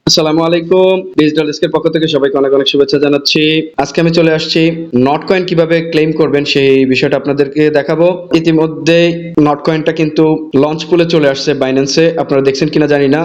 আসসালামু আলাইকুম। ডিজিটাল ডেস্কের পক্ষ থেকে সবাইকে অনেক অনেক শুভেচ্ছা জানাচ্ছি। আজকে আমি চলে আসছি নট কয়েন কিভাবে ক্লেম করবেন সেই বিষয়টা আপনাদেরকে দেখাবো। ইতিমধ্যে নট কয়েনটা কিন্তু লঞ্চ পুলে চলে আসছে বাইন্যান্সে। আপনারা দেখছেন কিনা জানি না।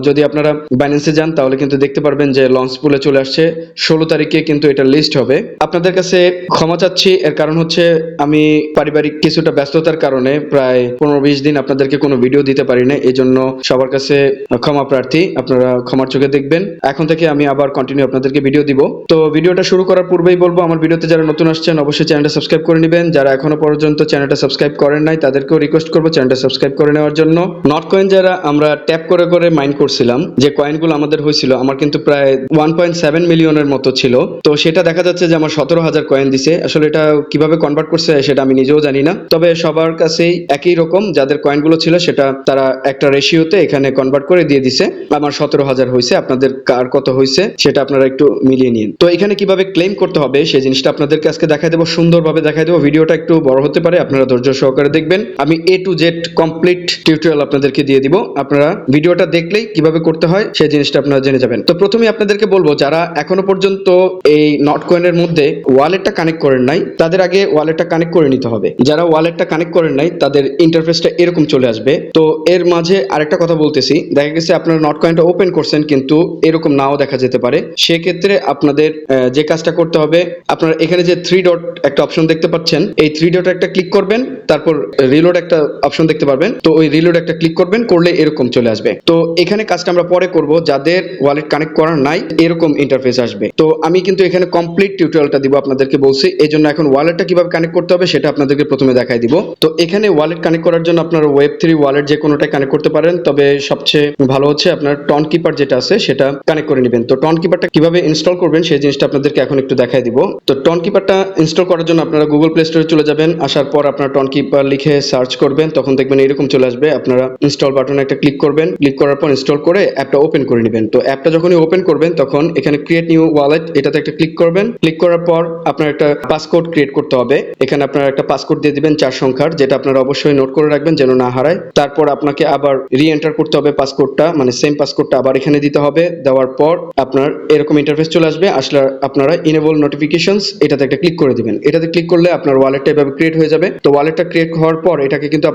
যদি আপনারা বাইন্যান্সে যান তাহলে কিন্তু দেখতে পারবেন যে লঞ্চ পুলে চলে আসছে। 16 তারিখে কিন্তু এটা লিস্ট হবে। আপনাদের কাছে ক্ষমা চাচ্ছি, এর কারণ হচ্ছে আমি পারিবারিক কিছুটা ব্যস্ততার কারণে প্রায় 15-20 দিন আপনাদেরকে কোনো ভিডিও দিতে পারি না। এই জন্য সবার কাছে ক্ষমা প্রার্থী, আপনারা ক্ষমার চোখে দেখবেন। এখন থেকে আমি আবার কন্টিনিউ আপনাদেরকে ভিডিও দিব। তো ভিডিওটা শুরু করার পূর্বেই বলবো, আমার ভিডিওতে যারা নতুন আসছেন অবশ্যই চ্যানেলটা সাবস্ক্রাইব করে নেবেন। যারা এখনো পর্যন্ত চ্যানেলটা সাবস্ক্রাইব করেন নাই তাদেরকেও রিকোয়েস্ট করবো চ্যানেলটা সাবস্ক্রাইব করে নেওয়ার জন্য। নট কয়েন যারা আমরা ট্যাপ করে করে মাইন্ড করছিলাম, যে কয়েনগুলো আমাদের হয়েছিল, আমার কিন্তু প্রায় 1.7 মিলিয়নের মতো ছিল। তো সেটা দেখা যাচ্ছে যে আমার 17,000 কয়েন দিছে। আসলে এটা কিভাবে কনভার্ট করছে সেটা আমি নিজেও জানি না, তবে সবার কাছেই একই রকম, যাদের কয়েনগুলো ছিল সেটা তারা একটা রেশিওতে এখানে কনভার্ট করে দিয়ে দিছে। আমার 17,000 হয়েছে, আপনাদের কার কত হয়েছে সেটা আপনারা একটু মিলিয়ে নিন। তো এখানে কিভাবে ক্লেম করতে হবে সেই জিনিসটা আপনাদেরকে আজকে দেখাই দেবো, সুন্দরভাবে দেখাই দেবো। ভিডিওটা একটু বড় হতে পারে, আপনারা ধৈর্য সহকারে দেখবেন। আমি A to Z complete tutorial আপনাদেরকে দিয়ে দিব। আপনারা ভিডিওটা দেখলেই কিভাবে করতে হয় সেই জিনিসটা আপনারা জেনে যাবেন। তো প্রথমে আপনাদেরকে বলবো, যারা এখনো পর্যন্ত এই নট কয়েনের মধ্যে ওয়ালেটটা কানেক্ট করেন নাই তাদের আগে ওয়ালেটটা কানেক্ট করে নিতে হবে। যারা ওয়ালেটটা কানেক্ট করেন নাই তাদের ইন্টারফেসটা এরকম চলে আসবে। তো এর মাঝে আরেকটা কথা বলতেছি, দেখা গেছে আপনারা নট কয়েনটা ওপেন করছেন কিন্তু এরকম নাও দেখা যেতে পারে। সেক্ষেত্রে আপনাদের যে কাজটা করতে হবে, আপনারা এখানে যে 3 ডট একটা অপশন দেখতে পাচ্ছেন, এই 3 ডট একটা ক্লিক করবেন, তারপর রিলোড একটা অপশন দেখতে পারবেন। তো ওই রিলোড একটা ক্লিক করবেন, করলে এরকম চলে আসবে। তো এখানে কাজটা আমরা পরে করব, যাদের ওয়ালেট কানেক্ট করা নাই এরকম ইন্টারফেস আসবে। তো আমি কিন্তু এখানে কমপ্লিট টিউটোরিয়ালটা দিব আপনাদেরকে বলছি, এই জন্য এখন ওয়ালেটটা কিভাবে কানেক্ট করতে হবে সেটা আপনাদেরকে প্রথমে দেখাই দিব। তো এখানে ওয়ালেট কানেক্ট করার জন্য আপনারা Web3 ওয়ালেট যে কোনোটাই কানেক্ট করতে পারেন, তবে সবচেয়ে ভালো হচ্ছে আপনার টন কিপার যেটা আছে সেটা কানেক্ট করে নেবেন। তো টন কিপারটা কিভাবে ইনস্টল করবেন সেই জিনিসটা আপনাদেরকে এখন একটু দেখাই দিব। তো টন কিপারটা ইনস্টল করার জন্য আপনারা গুগল প্লে স্টোরে চলে যাবেন। আসার পর আপনারা টন কিপার লিখে সার্চ করবেন, তখন দেখবেন এরকম চলে আসবে। আপনারা ইনস্টল বাটনে একটা ক্লিক করবেন, ক্লিক করার পর ইনস্টল করে অ্যাপটা ওপেন করে নেবেন। তো অ্যাপটা যখনই ওপেন করবেন তখন এখানে ক্রিয়েট নিউ ওয়ালেট এটাতে একটা ক্লিক করবেন। ক্লিক করার পর আপনার একটা পাসকোড ক্রিয়েট করতে হবে। এখানে আপনারা একটা পাসকোড দিয়ে দিবেন 4 সংখ্যার, যেটা আপনারা অবশ্যই নোট করে রাখবেন যেন না হারায়। তারপর আপনাকে আবার রি এন্টার করতে হবে পাসকোডটা, মানে সেম পাসকোডটা আবার এখানে দিতে হবে। দেওয়ার পর আপনার এরকম ইন্টারফেস চলে আসবে। আসলে আপনারা ইনেবল নোটিফিকেশনস এটাতে একটা ক্লিক করে দিবেন। এটাতে ক্লিক করলে আপনার ওয়ালেটটা এভাবে ক্রিয়েট হয়ে যাবে। তো ওয়ালেটটা ক্রিয়েট হওয়ার পর এটাকে কিন্তু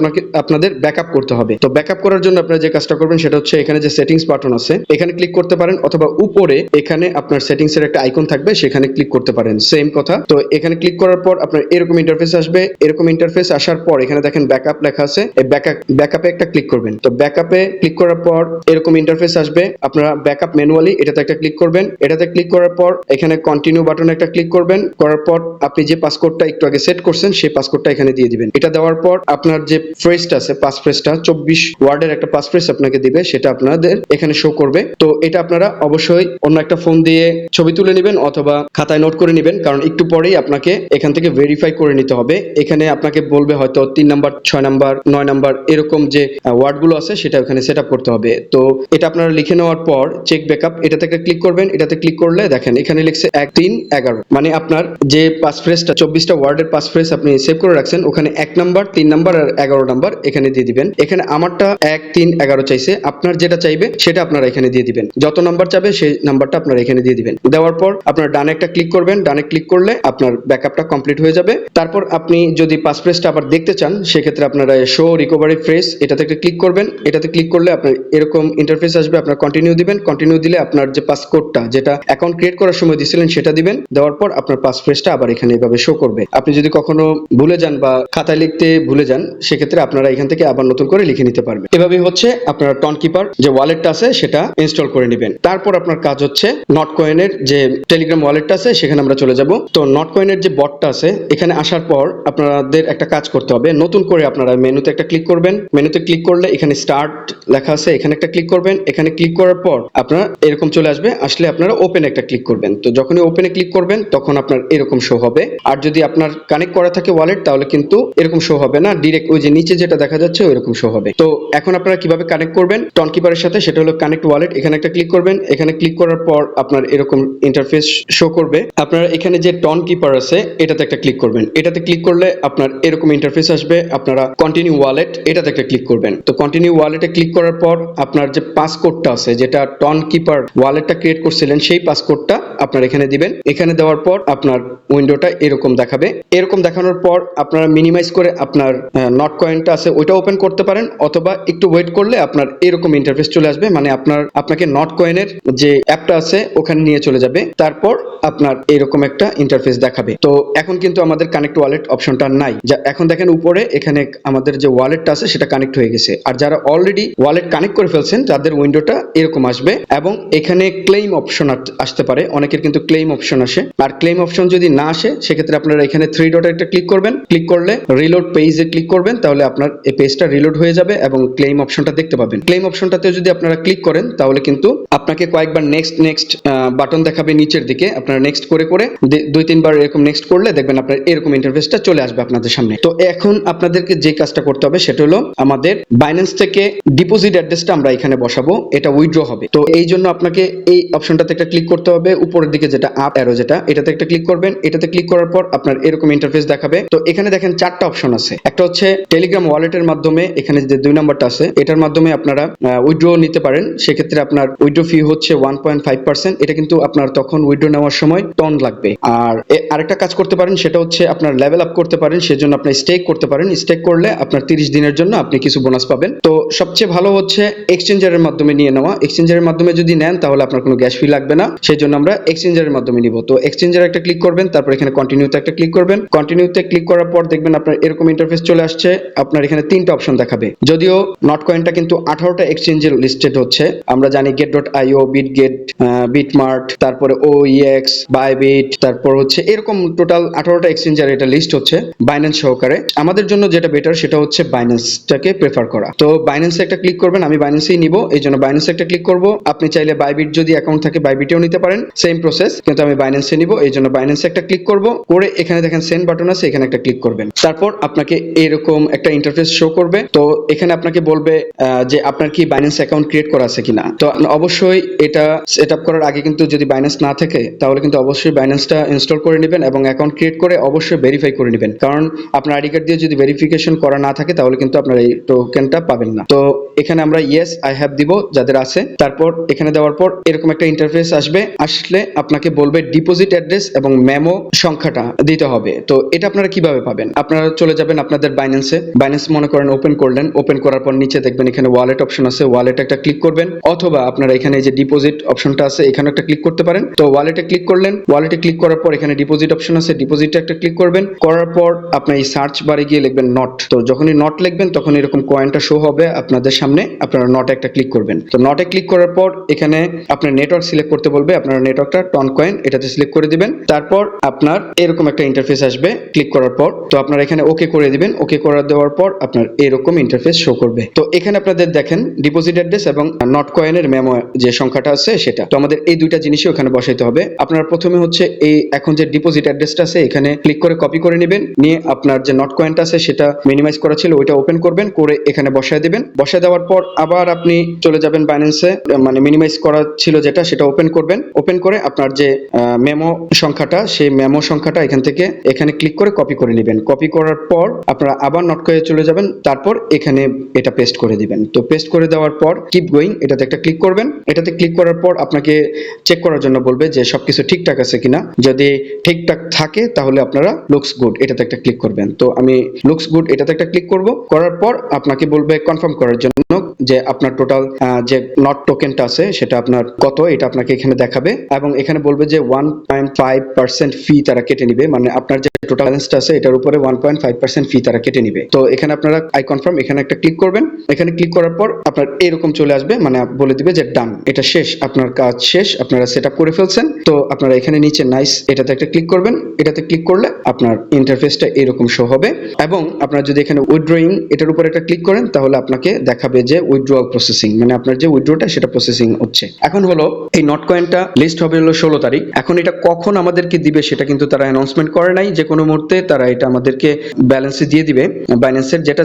আপনাদের ব্যাকআপ করতে হবে। তো ব্যাকআপ করার জন্য আপনারা যে কাজটা করবেন সেটা হচ্ছে, এখানে যে সেটিংস বাটন আছে এখানে ক্লিক করতে পারেন, অথবা উপরে এখানে আপনার সেটিংস এর একটা আইকন থাকবে সেখানে ক্লিক করতে পারেন, সেম কথা। তো এখানে ক্লিক করার পর আপনার এরকম ইন্টারফেস আসবে। এরকম ইন্টারফেস আসার পর এখানে দেখেন ব্যাকআপ লেখা আছে, এই ব্যাকআপে একটা ক্লিক করবেন। তো ব্যাকআপে ক্লিক করার পর এরকম ইন্টারফেস আসবে। আপনারা ব্যাকআপ ম্যানুয়ালি এটাতে একটা ক্লিক করবেন। এটাতে ক্লিক করার পর এখানে কন্টিনিউ বাটনে একটা ক্লিক করবেন। করার পর আপনি যে পাসকোডটা একটু আগে সেট করছেন সেই পাসকোডটা এখানে দিয়ে দিবেন। এটা দেওয়ার পর আপনার যে ফ্রেজটা আছে, পাস ফ্রেজটা 24 ওয়ার্ডের একটা পাস ফ্রেজ আপনাকে দিবে, সেটা আপনাদের এখানে শো করবে। তো এটা আপনারা অবশ্যই অন্য একটা ফোন দিয়ে ছবি তুলে নেবেন অথবা খাতায় নোট করে নেবেন, কারণ একটু পরেই আপনাকে এখান থেকে ভেরিফাই করে নিতে হবে। এখানে আপনাকে বলবে হয়তো 3 নাম্বার, 6 নাম্বার, 9 নাম্বার এরকম যে ওয়ার্ডগুলো আছে সেটা ওখানে সেট আপ করতে হবে। তো এটা আপনারা লিখে নেওয়ার পর চেক ব্যাকআপ এটাতে একটা ক্লিক করবেন। এটাতে ক্লিক করলে দেখেন এখানে লিখছে 1 3 11, মানে আপনার যে পাস ফ্রেজটা 24টা ওয়ার্ডের পাস ফ্রেজ আপনি সেভ করে রাখছেন, ওখানে 1 নাম্বার, 3 নাম্বার আর 11 নাম্বার এখানে দিয়ে দিবেন। এখানে আমারটা 1 3 11 চাইছে, আপনার যেটা চাইবে সেটা আপনারা এখানে দিয়ে দিবেন। যত নাম্বার চাবে সেই নাম্বারটা আপনারা এখানে দিয়ে দিবেন। দেওয়ার পর আপনার ডানে একটা ক্লিক করবেন। ডানে ক্লিক করলে আপনার ব্যাকআপটা কমপ্লিট হয়ে যাবে। তারপর আপনি যদি পাস ফ্রেজটা আবার দেখতে চান সেক্ষেত্রে আপনারা শো রিকভারি ফ্রেজ এটাতে একটা ক্লিক করবেন। এটাতে ক্লিক করলে আপনার এরকম ইন্টারফেস আসবে। আপনার কন্টিনিউ দিবেন। কন্টিনিউ দিলে আপনার যে পাসকোডটা যেটা অ্যাকাউন্ট ক্রিয়েট করার সময় দিয়েছিলেন সেটা দিবেন। দেওয়ার পর আপনার পাস ফ্রেজটা আবার এখানে এভাবে শো করবে। আপনি যদি কখনো ভুলে যান বা খাতায় লিখতে ভুলে যান সেক্ষেত্রে আপনারা এখান থেকে আবার নতুন করে লিখে নিতে পারবেন। এভাবেই হচ্ছে আপনার টন কিপার যে ওয়ালেটটা আছে সেটা ইনস্টল করে নেবেন। তারপর আপনার কাজ হচ্ছে নট কয়েনের যে টেলিগ্রাম ওয়ালেটটা আছে সেখানে আমরা চলে যাব। তো নট কয়েনের যে বটটা আছে এখানে আসার পর আপনাদের একটা কাজ করতে হবে। নতুন করে আপনারা মেনুতে একটা ক্লিক করবেন। মেনুতে ক্লিক করলে এখানে স্টার্ট লেখা আছে, এখানে একটা ক্লিক করবেন। এখানে ক্লিক করার পর আপনারা এরকম চলে আসবে। আসলে আপনারা ওপেন একটা ক্লিক করবেন। তো যখনই ওপেনে ক্লিক করবেন তখন আপনার এরকম শো হবে। আর যদি আপনার কানেক্ট করা থাকে ওয়ালেট তাহলে কিন্তু এরকম শো হবে না, ডিরেক্ট ওই যে নিচে যেটা দেখা যাচ্ছে ওইরকম শো হবে। তো এখন আপনারা কিভাবে কানেক্ট করবেন টন কিপারের সাথে সেটা হলো কানেক্ট ওয়ালেট। এখানে একটা ক্লিক করবেন। এখানে ক্লিক করার পর আপনার এরকম ইন্টারফেস শো করবে। আপনারা এখানে যে টন কিপার আছে এটাতে একটা ক্লিক করবেন। এটাতে ক্লিক করলে আপনার এরকম ইন্টারফেস আসবে। আপনারা কন্টিনিউ ওয়ালেট এটাতে একটা ক্লিক করবেন। তো কন্টিনিউ ওয়ালেটে ক্লিক করার পর আপনার যে পাসকোডটা আছে যেটা টন কিপার ওয়ালেটটা ক্রিয়েট করছিলেন সেই পাসকোডটা আপনার এখানে দিবেন। এখানে দেওয়ার পর আপনার উইন্ডোটা এরকম দেখাবে। এরকম দেখানোর পর আপনারা মিনিমাইজ করে আপনার নট কয়েনটা আছে ওইটা ওপেন করতে পারেন, অথবা একটু ওয়েট করলে আপনার এরকম ইন্টারফেস চলে আসবে, মানে আপনাকে নট কয়েনের যে অ্যাপটা আছে ওখানে নিয়ে চলে যাবে। তারপর আপনার এরকম একটা ইন্টারফেস দেখাবে। তো এখন কিন্তু আমাদের কানেক্ট ওয়ালেট অপশনটা নাই। এখন দেখেন উপরে এখানে আমাদের যে ওয়ালেটটা আছে সেটা কানেক্ট হয়ে গেছে। আর যারা অলরেডি ওয়ালেট কানেক্ট করে ফেলছেন তাদের উইন্ডোটা এরকম আসবে, এবং এখানে ক্লেম অপশন আসতে পারে। অনেকের কিন্তু ক্লেম অপশন আসে, আর ক্লেম অপশন যদি না আসে সেক্ষেত্রে আপনারা এখানে থ্রি ডট একটা ক্লিক করবেন। ক্লিক করলে রিলোড পেজে ক্লিক করবেন, তাহলে আপনার এই পেজটা রিলোড হয়ে যাবে এবং ক্লেম অপশনটা দেখতে পাবেন। ক্লেম অপশনটাতে যদি আপনারা ক্লিক করেন তাহলে কিন্তু আপনাকে কয়েকবার নেক্সট বাটন দেখাবে নিচের দিকে। আপনারা নেক্সট করে করে 2-3 বার এরকম নেক্সট করলে দেখবেন আপনার এরকম ইন্টারফেসটা চলে আসবে আপনাদের সামনে। তো এখন আপনাদেরকে যে কাজটা করতে হবে সেটা হলো আমাদের বাইন্যান্স থেকে ডিপোজিট অ্যাড্রেসটা আমরা এখানে বসাবো, এটা উইথড্র হবে। তো এই জন্য আপনাকে এই অপশনটাতে একটা ক্লিক করতে হবে, উপরের দিকে যেটা আপ অ্যারো যেটা, এটাতে একটা ক্লিক করবেন। এটাতে ক্লিক করার পর আপনার এরকম ইন্টারফেস দেখাবে। তো এখানে দেখেন 4টা অপশন আছে। একটা হচ্ছে টেলিগ্রাম ওয়ালেটের মাধ্যমে, এখানে যে 2 নাম্বারটা আছে এটার মাধ্যমে আপনারা উইথড্র নিতে পারেন। সেক্ষেত্রে আপনার উইথড্র ফি হচ্ছে 1.5%। এটা কিন্তু আপনার তখন উইথড্র নেওয়ার সময় টন লাগবে। আর আরেকটা কাজ করতে পারেন, সেটা হচ্ছে আপনার লেভেল আপ করতে পারেন, সেজন্য আপনি স্টেক করতে পারেন। স্টেক করলে আপনার 30 দিনের জন্য আপনি কিছু বোনাস পাবেন। তো সবচেয়ে ভালো হচ্ছে এক্সচেঞ্জারের মাধ্যমে নিয়ে নেওয়া। এক্সচেঞ্জারের মাধ্যমে যদি নেন তাহলে আপনার কোনো গ্যাস ফি লাগবে না, সেই জন্য আমরা এক্সচেঞ্জারের মাধ্যমে নিব। তো এক্সচেঞ্জারে একটা ক্লিক করবেন, তারপর এখানে কন্টিনিউতে একটা ক্লিক করবেন। কন্টিনিউতে ক্লিক করার পর দেখবেন আপনার এরকম ইন্টারফেস চলে আসছে। আপনার এখানে 3টা অপশন দেখাবে। যদিও নট কয়েনটা কিন্তু 18টা এক্সচেঞ্জে লিস্টেড হচ্ছে। আমরা জানি get.io, bitget, bitmart, তারপরে OEX, Bybit, তারপর হচ্ছে এরকম টোটাল 18টা এক্সচেঞ্জার এটা লিস্ট হচ্ছে বাইন্যান্স সহকারে। আমাদের জন্য যেটা বেটার সেটা হচ্ছে বাইন্যান্সটাকে প্রেফার করা। তো বাইন্যান্সে একটা ক্লিক করবেন, আমি বাইন্যান্সেই নিব, এই জন্য বাইন্যান্সে একটা ক্লিক করব। আপনি চাইলে বাইবিট যদি অ্যাকাউন্ট থাকে বাইবিটেও নিতে পারেন, সেম প্রসেস, কিন্তু আমি বাইন্যান্সে নিব, এই জন্য বাইন্যান্সে একটা ক্লিক করব। করে এখানে দেখেন সেন্ড বাটন আছে, এখানে একটা ক্লিক করবেন। তারপর আপনাকে এরকম একটা ইন্টারফেস শো করবে। তো এখানে আপনাকে বলবে যে আপনার কি বাইন্যান্স অ্যাকাউন্ট ক্রিয়েট করা আছে কিনা। তো অবশ্যই এটা সেট আপ করার আগে কিন্তু যদি বাইন্যান্স না থাকে তাহলে কিন্তু অবশ্যই বাইন্যান্সটা ইনস্টল করে নেবেন এবং অ্যাকাউন্ট ক্রিয়েট করে অবশ্যই ভেরিফাই করে নেবেন, কারণ আপনার আইডি কার্ড দিয়ে যদি ভেরিফিকেশন করা না থাকে তাহলে কিন্তু আপনার এই টোকেনটা পাবেন না। তো এখানে আমরা ইয়েস আই হ্যাভ দিব যাদের আছে। তারপর এখানে দেওয়ার পর এরকম একটা ইন্টারফেস আসবে। আসলে আপনাকে বলবে ডিপোজিট অ্যাড্রেস এবং মেমো সংখ্যাটা দিতে হবে। তো এটা আপনারা কিভাবে পাবেন? আপনারা চলে যাবেন আপনাদের বাইন্যান্সে। বাইন্যান্স মনে করেন ওপেন করলেন। ওপেন করার পর নিচে দেখবেন এখানে ওয়ালেট অপশন আছে, ওয়ালেটে একটা ক্লিক করবেন, অথবা আপনারা এখানে যে ডিপোজিট অপশনটা আছে এখানে একটা ক্লিক করতে পারেন। তো ওয়ালেটে ক্লিক করলেন। ওয়ালেটে ক্লিক করার পর এখানে ডিপোজিট অপশন আছে, ডিপোজিটে একটা ক্লিক করবেন। করার পর আপনি এই সার্চ বারে গিয়ে লিখবেন নট। তো যখনই নট লিখবেন তখন এরকম কয়েনটা শো হবে আপনাদের সামনে। আপনারা নটে একটা ক্লিক করবেন। তো নটে ক্লিক করার পর এখানে আপনার নেটওয়ার্ক সিলেক্ট করতে বলবে। আপনারা নেটওয়ার্কটা টন কয়েন এটাতে সিলেক্ট করে দিবেন। তারপর আপনার এরকম একটা ইন্টারফেস আসবে ক্লিক করার পর। তো আপনারা এখানে ওকে করে দিবেন। ওকে করে দেওয়ার পর আপনার এরকম ইন্টারফেস শো করবে। তো এখানে আপনাদের দেখেন ডিপোজিট অ্যাড্রেস এবং নট কয়েনের মেমো যে সংখ্যাটা আছে সেটা। তো আমাদের এই দুইটা জিনিসই ওখানে বসাইতে হবে। আপনারা প্রথমে হচ্ছে এই এখন যে ডিপোজিট অ্যাড্রেসটা আছে এখানে ক্লিক করে কপি করে নেবেন। নিয়ে আপনার যে নট কয়েনটা আছে সেটা মিনিমাইজ করা ছিল ওইটা ওপেন করবেন, করে এখানে বসায় দিবেন। বসায় দেওয়ার পর আবার আপনি চলে যাবেন বাইন্যান্সে, মানে মিনিমাইজ করা ছিল যেটা সেটা ওপেন করবেন। ওপেন করে আপনার যে মেমো সংখ্যাটা সেই মেমো সংখ্যাটা এখান থেকে এখানে ক্লিক করে কপি করে নেবেন। কপি করার পর আপনারা আবার নট কয়েনে চলে যাবেন। তারপর এখানে এটা পেস্ট করে দিবেন। তো পেস্ট করে দেওয়ার পর কিপ গোয়িং এটাতে একটা ক্লিক করবেন। এটাতে ক্লিক করার পর আপনাকে চেক করার জন্য বলবে যে সবকিছু ঠিকঠাক আছে কিনা। যদি ঠিকঠাক থাকে তাহলে আপনারা লুকস গুড এটাতে একটা ক্লিক করবেন। তো আমি লুকস গুড এটাতে একটা ক্লিক করব। করার পর আপনাকে বলবে কনফার্ম করার জন্য যে আপনার টোটাল যে নট টোকেনটা আছে সেটা আপনার কত এটা আপনাকে এখানে দেখাবে, এবং এখানে বলবে যে 1.5% ফি তারা কেটে নিবে, মানে আপনার যে টোটাল ব্যালেন্সটা আছে এটার উপরে 1.5% ফি তারা কেটে নিবে। তো এখানে আপনারা আই কনফার্ম এখানে একটা ক্লিক করবেন। এখানে ক্লিক করার পর আপনার এরকম চলে আসবে, মানে বলে দিবে যে ডান, এটা শেষ, আপনার কাজ শেষ, আপনারা সেট আপ করে ফেলছেন। তো আপনারা এখানে নিচে নাইস এটাতে একটা ক্লিক করবেন। এটাতে ক্লিক করলে আপনার ইন্টারফেসটা এরকম শো হবে, এবং আপনারা যদি এখানে উইথড্রয়িং এটার উপর একটা ক্লিক করেন তাহলে আপনাকে দেখাবে যে উইথড্রয়াল প্রসেসিং, মানে আপনার যে উইথড্রটা সেটা প্রসেসিং হচ্ছে। এখন হলো এই নট কয়েনটা লিস্ট হবে হলো 16 তারিখ। এখন এটা কখন আমাদেরকে দিবে সেটা কিন্তু তারা অ্যানাউন্সমেন্ট করে নাই। যে কোনো মুহূর্তে তারা এটা আমাদেরকে ব্যালেন্সে দিয়ে দিবে বাইন্যান্সের, যেটা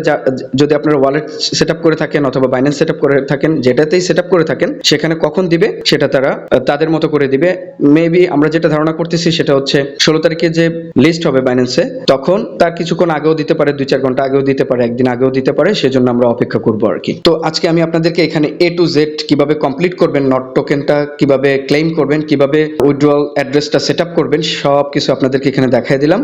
যদি আপনারা ওয়ালেট সেট আপ করে থাকেন অথবা বাইন্যান্স সেট আপ করে থাকেন, যেটাতেই সেট আপ করে থাকেন সেখানে কখন দিবে সেটা তারা তাদের মতো করে দিবে। মেবি আমরা যেটা ধারণা করতেছি সেটা হচ্ছে 16 তারিখে যে লিস্ট হবে বাইন্যান্সে তখন তার কিছুক্ষণ আগেও দিতে পারে, 2-4 ঘন্টা আগেও দিতে পারে, একদিন আগেও দিতে পারে, সেজন্য আমরা অপেক্ষা করবো আর কি। তো আজকে আমি আপনাদেরকে এখানে এ টু জেড কিভাবে কমপ্লিট করবেন, নট টোকেনটা কিভাবে ক্লেম করবেন, কিভাবে উইথড্রয়াল অ্যাড্রেসটা সেট আপ করবেন, সব কিছু আপনাদেরকে এখানে দেখাই দিলাম।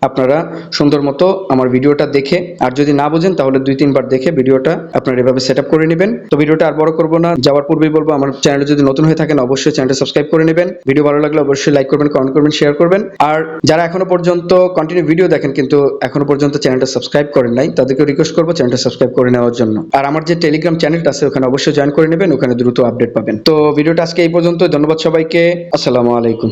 আপনারা সুন্দর মতো আমার ভিডিওটা দেখে, আর যদি না বোঝেন তাহলে 2-3 বার দেখে ভিডিওটা আপনারা এভাবে সেট আপ করে নেবেন। তো ভিডিওটা আর বড় করবো না, যাওয়ার পূর্বেই বলবো আমার চ্যানেলে যদি নতুন হয়ে থাকেন অবশ্যই চ্যানেলটা সাবস্ক্রাইব করে নেবেন। ভিডিও ভালো লাগলে অবশ্যই লাইক করবেন, কমেন্ট করবেন, শেয়ার করবেন। আর যারা এখনো পর্যন্ত কন্টিনিউ ভিডিও দেখেন কিন্তু এখনো পর্যন্ত চ্যানেলটা সাবস্ক্রাইব করেন নাই, তাদেরকে রিকোয়েস্ট করবো চ্যানেলটা সাবস্ক্রাইব করে নেওয়ার জন্য। আর আমার যে টেলিগ্রাম চ্যানেলটা আছে ওখানে অবশ্যই জয়েন করে নেবেন, ওখানে দ্রুত আপডেট পাবেন। তো ভিডিওটা আজকে এই পর্যন্ত, ধন্যবাদ সবাইকে, আসসালামু আলাইকুম।